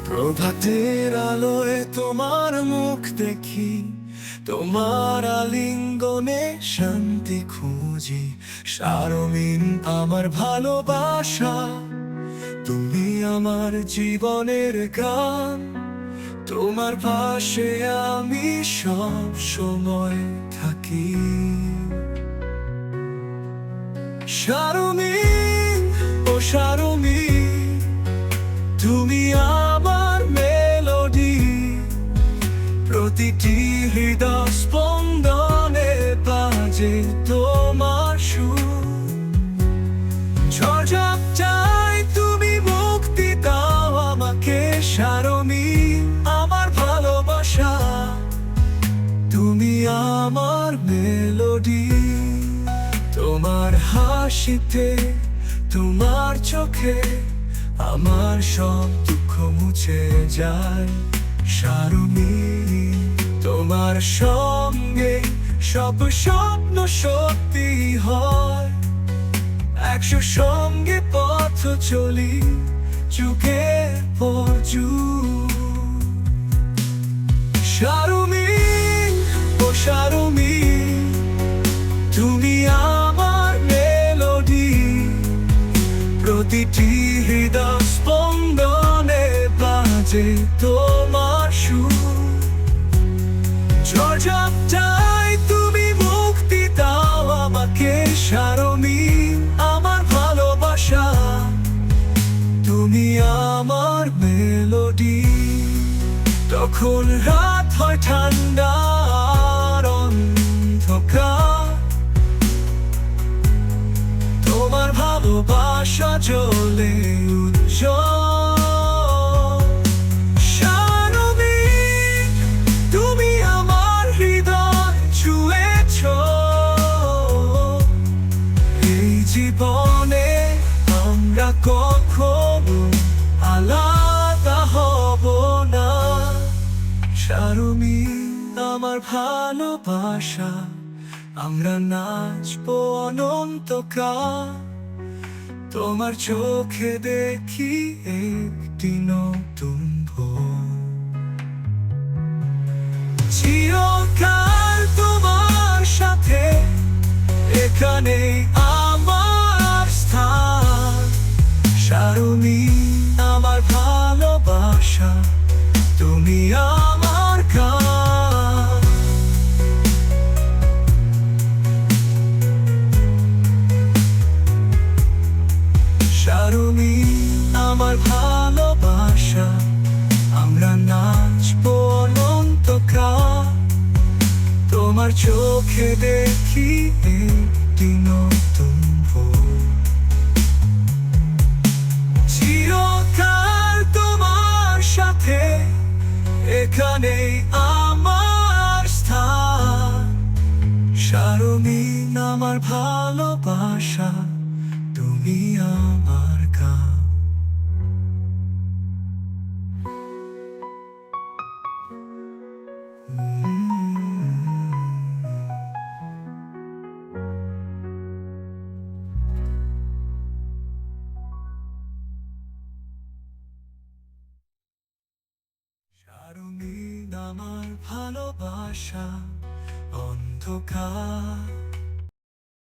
প্রভাতের আলোয় তোমার মুখ দেখি, তোমার আলিঙ্গনে শান্তি খুঁজি। সারমিন আমার ভালোবাসা, তুমি আমার জীবনের গান। তোমার পাশে আমি সব সময় থাকি। শারমিন, ও শারমিন, তুমি আমার মেলোডি। প্রতিটি হৃদয় স্পন্দনে বাজে তোমার সুর। ঝড়ঝাপটায় তুমি মুক্তি দাও আমাকে। শারমিন আমার ভালোবাসা, তুমি আমার মেলোডি। তোমার হাসিতে, তোমার চোখে আমার সব দুঃখ মুছে যায়। শারমিন, তোমার সঙ্গে সব স্বপ্ন সত্যি হয়। একশো সঙ্গে পথ চলি, যুগের পর যুগ। শারমিন, ও শারমিন, তুমি আমার মেলোডি। প্রতিটি হৃদয় স্পন্দনে বাজে তোমার সুর। ঝড়ঝাপটায় তুমি মুক্তি দাও আমাকে। শারমিন আমার ভালোবাসা, তুমি আমার মেলোডি। তখন রাত হয় ঠান্ডা আর অন্ধকার, তোমার ভালোবাসা জ্বলে উজ্জ্বল। শারমিন, তুমি আমার হৃদয় ছুঁয়েছ। এই জীবনে আমরা কখনো আলাদা হব না। শারমিন আমার ভালোবাসা, আমরা নাচবো অনন্তকাল। তোমার চোখে দেখি একটি নতুন ভোর। চিরকাল তোমার সাথে এখানে আমার স্থান। শারমিন আমার ভালোবাসা, তুমি আমার গান। শারমিন আমার ভালোবাসা, আমরা নাচবো অনন্তকাল। তোমার চোখে দেখি একটি নতুন ভোর। চিরকাল তোমার সাথে এখানে আমার স্থান। শারমিন আমার ভালোবাসা, তুমি আমার গান। শারমিন আমার ভালোবাসা, অন্ধকার